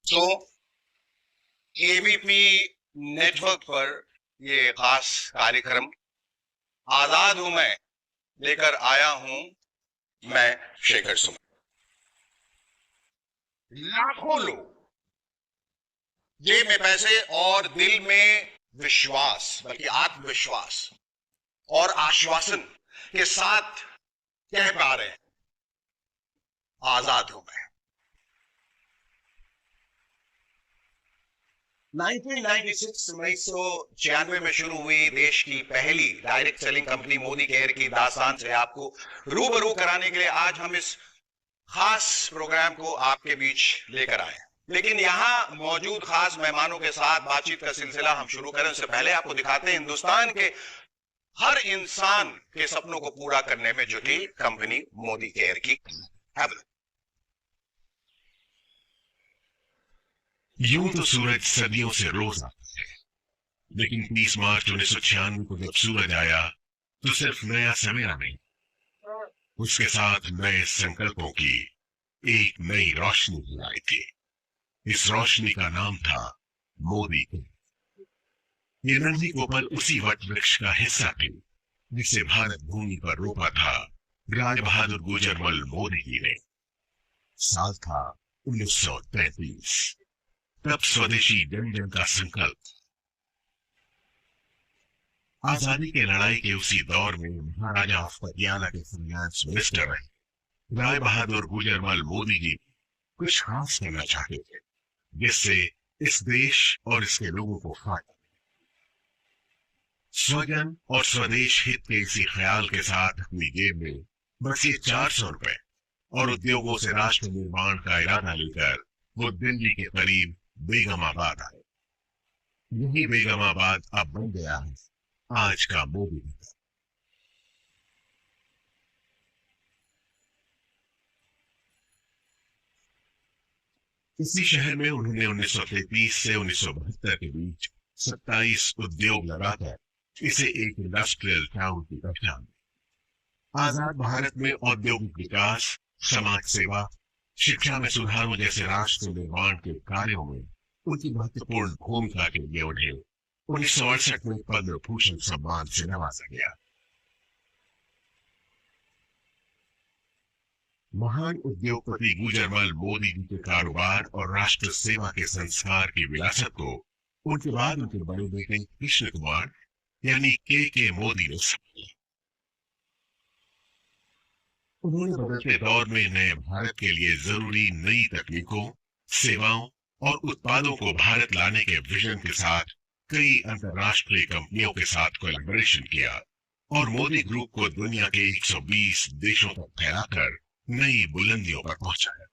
तो ABP network पर ये खास कार्यक्रम आजाद हूं मैं लेकर आया हूं मैं शेखर सुमन। लाखों लोग जेब में पैसे और दिल में विश्वास बल्कि आत्मविश्वास और आश्वासन के साथ कह पा रहे हैं आजाद हूं मैं। 1996 में शुरू हुई देश की पहली direct selling company Modi care की दास्तान से आपको रूबरू कराने के लिए आज हम इस खास प्रोग्राम को आपके बीच लेकर आए। लेकिन यहां मौजूद खास मेहमानों के साथ बातचीत का सिलसिला हम शुरू करें उससे पहले आपको दिखाते हैं हिंदुस्तान के हर इंसान के सपनों को पूरा करने में जुटी कंपनी मोदी केयर की। यूं तो सूरज सदियों से रोज आता है, लेकिन 30 मार्च 1996 को जब सूरज आया तो सिर्फ नया सवेरा नहीं, उसके साथ नए संकल्पों की एक नई रोशनी भी आई थी। इस रोशनी का नाम था मोदी केयर। ये नन्ही कोपल उसी वट वृक्ष का हिस्सा थी जिसे भारत भूमि पर रोपा था राज बहादुर गुजरमल मोदी जी ने। साल था 1933। तब स्वदेशी जन जन का संकल्प। आजादी की लड़ाई के उसी दौर में महाराजा ऑफ पटियाला के फाइनेंस मिनिस्टर रहे राय बहादुर गुजरमल मोदी जी कुछ खास करना चाहते थे जिससे इस देश और इसके लोगों को फायदा। स्वजन और स्वदेश हित के इसी ख्याल के साथ अपनी जेब में बस ये 400 रुपए और उद्योगों से राष्ट्र निर्माण का इरादा लेकर वो दिल्ली के करीब बेगमाबाद आए। यही बेगमाबाद अब बन गया है आज का मोदी नगर। इसी शहर में उन्होंने 1933 से 1972 के बीच 27 उद्योग लगाकर इसे एक इंडस्ट्रियल टाउन की पहचान दी। आजाद भारत में औद्योगिक विकास, समाज सेवा, शिक्षा में सुधारों जैसे राष्ट्र निर्माण के कार्यों में उनकी महत्वपूर्ण भूमिका के लिए उन्हें 1968 में पद्म भूषण सम्मान से नवाजा गया। महान उद्योगपति गुजरमल मोदी जी के कारोबार और राष्ट्र सेवा के संस्कार की विरासत को उनके बाद उनके बड़े बेटे कृष्ण कुमार यानी के मोदी ने संभाला। उन्होंने बदलते दौर में नए भारत के लिए जरूरी नई तकनीकों, सेवाओं और उत्पादों को भारत लाने के विजन के साथ कई अंतरराष्ट्रीय कंपनियों के साथ कोलैबोरेशन किया और मोदी ग्रुप को दुनिया के 120 देशों तक फैलाकर नई बुलंदियों पर पहुंचाया।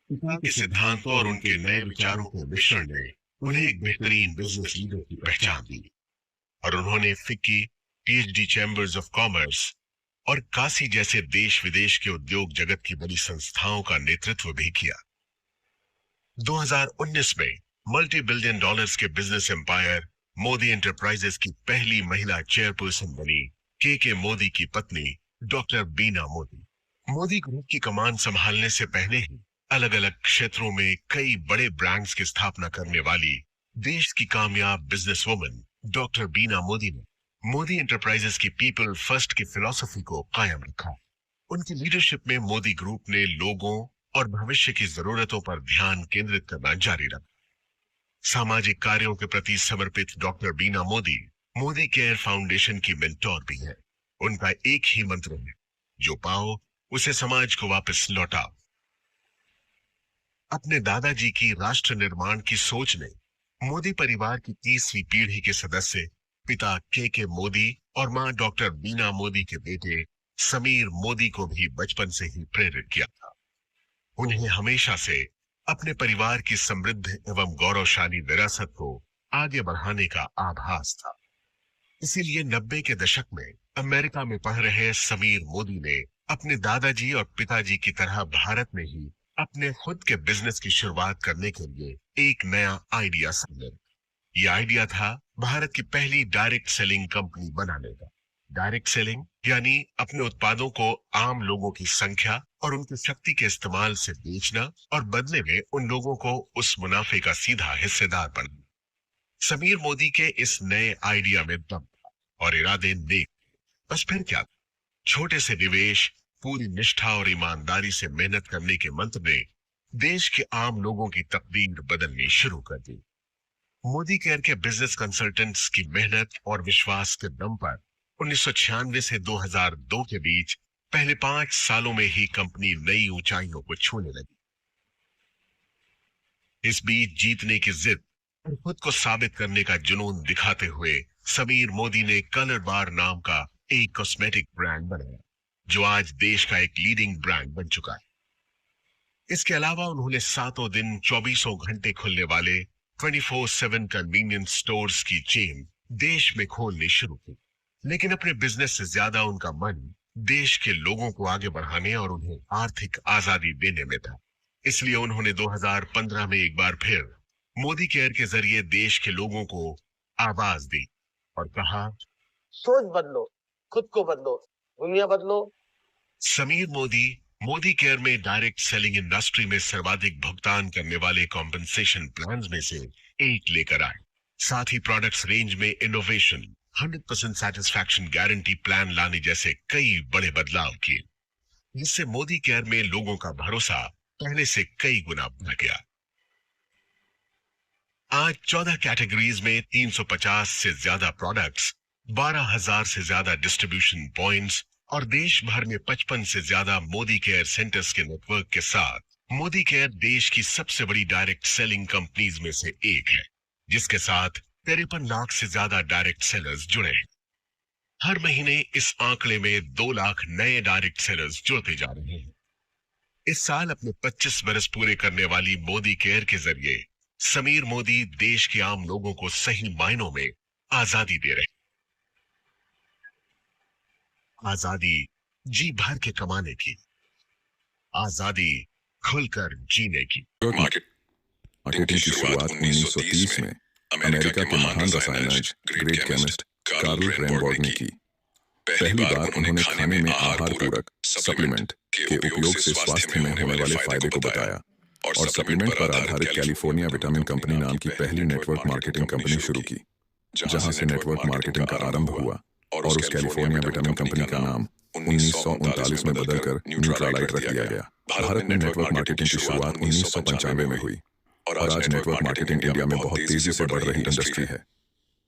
पिता के सिद्धांतों और उनके नए विचारों के मिश्रण ने उन्हें एक बेहतरीन बिजनेस लीडर की पहचान दी और उन्होंने FICCI, PhD chambers of commerce और काशी जैसे देश विदेश के उद्योग जगत की बड़ी संस्थाओं का नेतृत्व भी किया। 2019 में मल्टी बिलियन डॉलर्स के बिजनेस एम्पायर मोदी एंटरप्राइजेस की पहली महिला चेयरपर्सन बनी के मोदी की पत्नी डॉक्टर बीना मोदी। मोदी ग्रुप की कमान संभालने से पहले ही अलग अलग क्षेत्रों में कई बड़े ब्रांड्स की स्थापना करने वाली देश की कामयाब बिजनेसवुमन डॉक्टर बीना मोदी ने मोदी एंटरप्राइजेस की पीपल फर्स्ट की फिलॉसफी को कायम रखा। उनकी लीडरशिप में मोदी ग्रुप ने लोगों और भविष्य की जरूरतों पर ध्यान केंद्रित करना जारी रखा। सामाजिक कार्यों के प्रति समर्पित डॉक्टर बीना मोदी मोदी केयर फाउंडेशन की मेंटोर भी है। उनका एक ही मंत्र है, जो पाओ उसे समाज को वापस लौटाओ। अपने दादाजी की राष्ट्र निर्माण की सोच ने मोदी परिवार की 30वीं पीढ़ी के सदस्य पिता के मोदी और मां डॉक्टर बीना मोदी के बेटे समीर मोदी को भी बचपन से ही प्रेरित किया था। उन्हें हमेशा से अपने परिवार की समृद्ध एवं गौरवशाली विरासत को आगे बढ़ाने का आभास था। इसीलिए 90 के दशक में अमेरिका में पढ़ रहे समीर मोदी ने अपने दादाजी और पिताजी की तरह भारत में ही अपने खुद के बिजनेस की शुरुआत करने के लिए एक नया आइडिया समझा। यह आइडिया था भारत की पहली डायरेक्ट सेलिंग कंपनी बनाने का। डायरेक्ट सेलिंग यानी अपने उत्पादों को आम लोगों की संख्या और उनकी शक्ति के इस्तेमाल से बेचना और बदले में उन लोगों को उस मुनाफे का सीधा हिस्सेदार बनना। समीर मोदी के इस नए आइडिया में दम था और इरादे नेक। बस फिर क्या, छोटे से निवेश, पूरी निष्ठा और ईमानदारी से मेहनत करने के मंत्र ने देश के आम लोगों की तकदीर बदलनी शुरू कर दी। मोदी केयर के बिजनेस कंसल्टेंट्स की मेहनत और विश्वास के दम पर 1996 से 2002 के बीच पहले 5 सालों में ही कंपनी नई ऊंचाइयों को छूने लगी। इस बीच जीतने की जिद और खुद को साबित करने का जुनून दिखाते हुए समीर मोदी ने कलर बार नाम का एक कॉस्मेटिक ब्रांड बनाया, जो आज देश का एक लीडिंग ब्रांड बन चुका है। इसके अलावा उन्होंने 7 दिन 24 घंटे खुलने वाले 24/7 कन्वीनियंस स्टोर्स की चेन देश में खोलनी शुरू की। लेकिन अपने बिजनेस से ज्यादा उनका मन देश के लोगों को आगे बढ़ाने और उन्हें आर्थिक आजादी देने में था। इसलिए उन्होंने 2015 में एक बार फिर मोदी केयर के जरिए देश के लोगों को आवाज दी और कहा, सोच बदलो, खुद को बदलो, दुनिया बदलो। समीर मोदी मोदी केयर में डायरेक्ट सेलिंग इंडस्ट्री में सर्वाधिक भुगतान करने वाले कॉम्पेंसेशन प्लान में से एक लेकर आए। साथ ही प्रोडक्ट्स रेंज में इनोवेशन, 100% सेटिस्फैक्शन गारंटी प्लान लाने जैसे कई बड़े बदलाव किए, जिससे मोदी केयर में लोगों का भरोसा पहले से कई गुना बढ़ गया। आज 14 कैटेगरीज में 350 से ज्यादा प्रोडक्ट्स, 12,000 से ज्यादा डिस्ट्रीब्यूशन पॉइंट्स और देश भर में 55 से ज्यादा मोदी केयर सेंटर्स के नेटवर्क के साथ मोदी केयर देश की सबसे बड़ी डायरेक्ट सेलिंग कंपनीज में से एक है, जिसके साथ 53 लाख से ज्यादा डायरेक्ट सेलर्स जुड़े हैं। हर महीने इस आंकड़े में 2 लाख नए डायरेक्ट सेलर्स जुड़ते जा रहे हैं। इस साल अपने 25 बरस पूरे करने वाली मोदी केयर के जरिए समीर मोदी देश के आम लोगों को सही मायनों में आजादी दे रहे हैं। आजादी जी भर के कमाने की, आजादी खुलकर जीने की। मार्केटिंग की शुरुआत 1930 में अमेरिका के महान रसायनज्ञ ग्रेट केमिस्ट कार्ल रेनबॉर्ग ने की। पहली बार उन्होंने खाने में आहार पूरक सप्लीमेंट के उपयोग से स्वास्थ्य में होने वाले फायदे को बताया और सप्लीमेंट पर आधारित कैलिफोर्निया विटामिन कंपनी नाम की पहली नेटवर्क मार्केटिंग कंपनी शुरू की, जहां से नेटवर्क मार्केटिंग का आरंभ हुआ और उस कैलिफोर्निया विटामिन कंपनी का नाम 1939 में बदलकर न्यूट्रालाइट रख दिया गया। भारत में नेटवर्क मार्केटिंग की शुरुआत 1995 में हुई और आज नेटवर्क मार्केटिंग इंडिया में बहुत तेजी से बढ़ रही इंडस्ट्री है।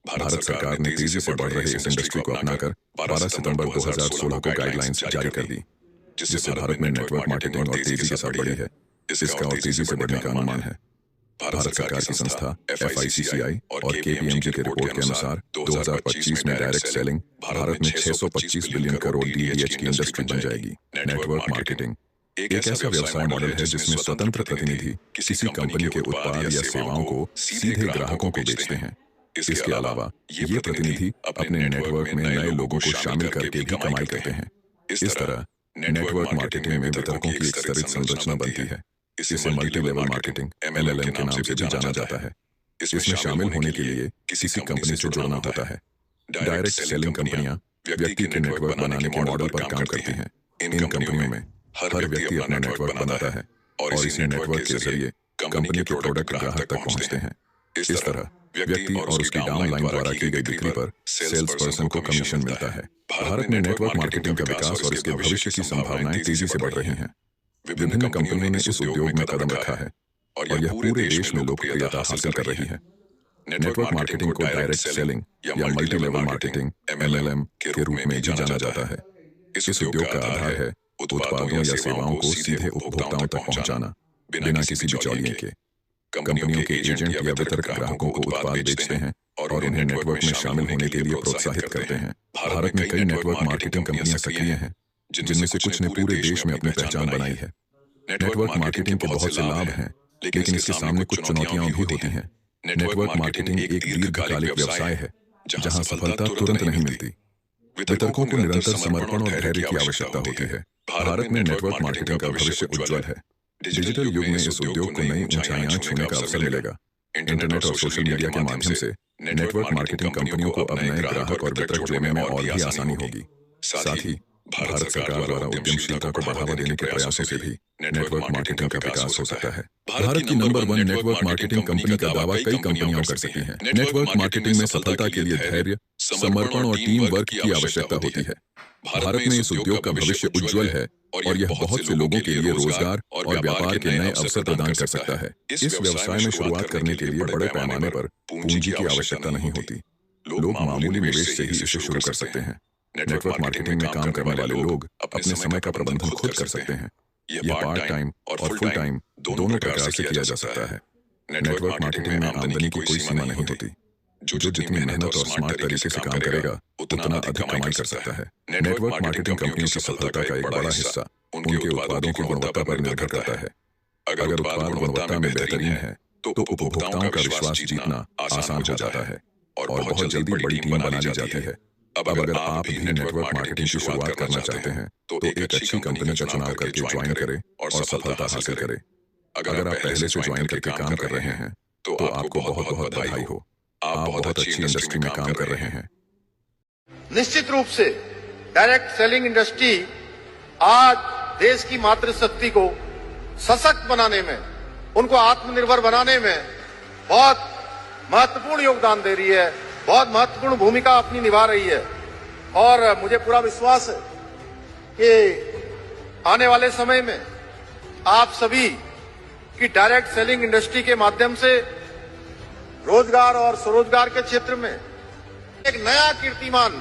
भारत सरकार ने तेजी से बढ़ रहे इस इंडस्ट्री को अपनाकर 12 सितंबर 2016 को गाइडलाइंस जारी कर दी, जिससे भारत में नेटवर्क मार्केटिंग और तेजी के साथ बढ़ी है। इसका और तेजी से बढ़ने का अनुमान है। भारत सरकार की संस्था FICCI और KPMG के रिपोर्ट के अनुसार 2025 में डायरेक्ट सेलिंग भारत में 625 बिलियन करोड़ DBH की इंडस्ट्री बन जाएगी। नेटवर्क मार्केटिंग एक ऐसा व्यवसाय मॉडल है जिसमें स्वतंत्र प्रतिनिधि किसी कंपनी के उत्पाद या सेवाओं को सीधे ग्राहकों को बेचते हैं। इसके अलावा ये प्रतिनिधि अपने नेटवर्क में नए लोगों को शामिल करके भी कमाई करते हैं। इस तरह नेटवर्क मार्केटिंग में वितरकों की एक स्तरित संरचना बनती है। इसे मल्टी लेवल मार्केटिंग MLM के नाम से भी जाना जाता है। इसमें शामिल होने के लिए किसी कंपनी से जुड़ना होता है। डायरेक्ट सेलिंग कंपनियां व्यक्ति के नेटवर्क बनाने के मॉडल पर काम करती हैं। इन कंपनियों में हर व्यक्ति अपना नेटवर्क बनाता है और इसी नेटवर्क के जरिए कंपनी के प्रोडक्ट ग्राहक तक पहुंचते हैं। इस तरह व्यक्ति और उसकी डाउनलाइन द्वारा की गई बिक्री पर सेल्स पर्सन को कमीशन मिलता है। भारत में नेटवर्क मार्केटिंग का विकास और इसके भविष्य की संभावनाएं तेजी से बढ़ रही हैं। विभिन्न कंपनियों ने इस उद्योग में कदम रखा है और यह पूरे देश में लोकप्रियता हासिल कर रही है। नेटवर्क मार्केटिंग को डायरेक्ट सेलिंग या मल्टी लेवल मार्केटिंग MLM के रूप में भी जाना जाता है। इस उद्योग का आधार है उत्पादों या सेवाओं को सीधे उपभोक्ताओं तक पहुंचाना बिना किसी बिचौलिए के। कंपनियों के एजेंट या वितरक ग्राहकों को उत्पाद बेचते हैं और उन्हें नेटवर्क में शामिल होने के लिए प्रोत्साहित करते हैं। भारत में कई नेटवर्क मार्केटिंग कंपनियां सक्रिय हैं, जिनमें से कुछ ने पूरे देश में अपनी पहचान बनाई है। नेटवर्क मार्केटिंग के बहुत से लाभ हैं, लेकिन इसके सामने कुछ चुनौतियां भी होती हैं। नेटवर्क मार्केटिंग एक दीर्घकालिक व्यवसाय है, जहां सफलता तुरंत नहीं मिलती। वितरकों को निरंतर समर्पण और धैर्य की आवश्यकता होती है। भारत में नेटवर्क मार्केटिंग का भविष्य उज्जवल है। डिजिटल युग में इस उद्योग को नई ऊंचाइयां छूने का अवसर मिलेगा। इंटरनेट और सोशल मीडिया के माध्यम से नेटवर्क मार्केटिंग कंपनियों को अब नए ग्राहक और वितरक जोड़ने में और भी आसानी होगी। साथ ही भारत सरकार द्वारा उद्यमशीलता को बढ़ावा देने के प्रयासों से भी नेटवर्क मार्केटिंग का विकास हो सकता है। भारत की नंबर 1 नेटवर्क मार्केटिंग कंपनी का दावा कई कंपनियां कर सकती हैं। नेटवर्क मार्केटिंग में सफलता के लिए धैर्य, समर्पण और टीम वर्क की आवश्यकता होती है। भारत में इस उद्योग का भविष्य उज्जवल है और यह बहुत से लोगों के लिए रोजगार और व्यापार के नए अवसर प्रदान कर सकता है। इस व्यवसाय में शुरुआत करने के लिए बड़े पैमाने पर पूंजी की आवश्यकता नहीं होती। लोग मामूली निवेश से ही इसे शुरू कर सकते हैं। नेटवर्क मार्केटिंग में काम करने वाले लोग अपने समय का प्रबंधन खुद कर सकते हैं। यह पार्ट टाइम और फुल टाइम दोनों प्रकार से किया जा सकता है। नेटवर्क मार्केटिंग में आमदनी की कोई सीमा नहीं होती। जो जितनी मेहनत और स्मार्ट तरीके से काम करेगा उतना अधिक कमाई कर सकता है। नेटवर्क मार्केटिंग कंपनियों की सफलता का एक बड़ा हिस्सा उनके उत्पादों की गुणवत्ता पर निर्भर करता है। अगर उत्पाद गुणवत्ता में बेहतरीन है तो उपभोक्ताओं का विश्वास जीतना आसान हो जाता है और बहुत जल्दी बड़ी टीम बना ली जाती है। अब अगर आप भी नेटवर्क मार्केटिंग की शुरुआत करना चाहते हैं तो एक अच्छी कंपनी का चुनाव करके ज्वाइन करें और सफलता हासिल करें। अगर आप पहले से ज्वाइन करके काम कर रहे हैं तो आपको बहुत बहुत बधाई हो। आप बहुत अच्छी इंडस्ट्री में काम कर रहे हैं। निश्चित रूप से डायरेक्ट सेलिंग इंडस्ट्री आज देश की मातृशक्ति को सशक्त बनाने में, उनको आत्मनिर्भर बनाने में बहुत महत्वपूर्ण योगदान दे रही है, बहुत महत्वपूर्ण भूमिका अपनी निभा रही है। और मुझे पूरा विश्वास है कि आने वाले समय में आप सभी की डायरेक्ट सेलिंग इंडस्ट्री के माध्यम से रोजगार और स्वरोजगार के क्षेत्र में एक नया कीर्तिमान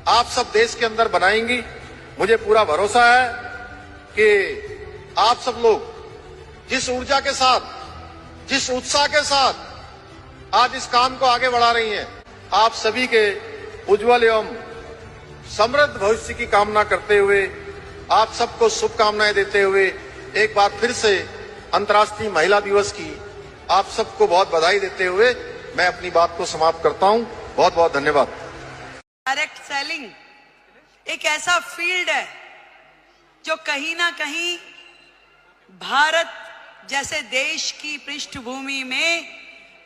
आप सब देश के अंदर बनाएंगी। मुझे पूरा भरोसा है कि आप सब लोग जिस ऊर्जा के साथ, जिस उत्साह के साथ आज इस काम को आगे बढ़ा रही हैं, आप सभी के उज्जवल एवं समृद्ध भविष्य की कामना करते हुए, आप सबको शुभकामनाएं देते हुए एक बार फिर से अंतर्राष्ट्रीय महिला दिवस की आप सबको बहुत बधाई देते हुए मैं अपनी बात को समाप्त करता हूं। बहुत बहुत धन्यवाद। डायरेक्ट सेलिंग एक ऐसा फील्ड है जो कहीं ना कहीं भारत जैसे देश की पृष्ठभूमि में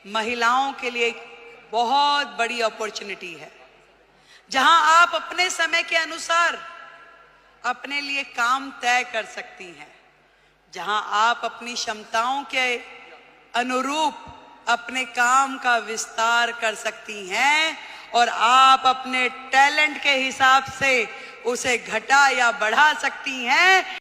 महिलाओं के लिए एक बहुत बड़ी अपॉर्चुनिटी है, जहां आप अपने समय के अनुसार अपने लिए काम तय कर सकती हैं, जहां आप अपनी क्षमताओं के अनुरूप अपने काम का विस्तार कर सकती हैं और आप अपने टैलेंट के हिसाब से उसे घटा या बढ़ा सकती हैं।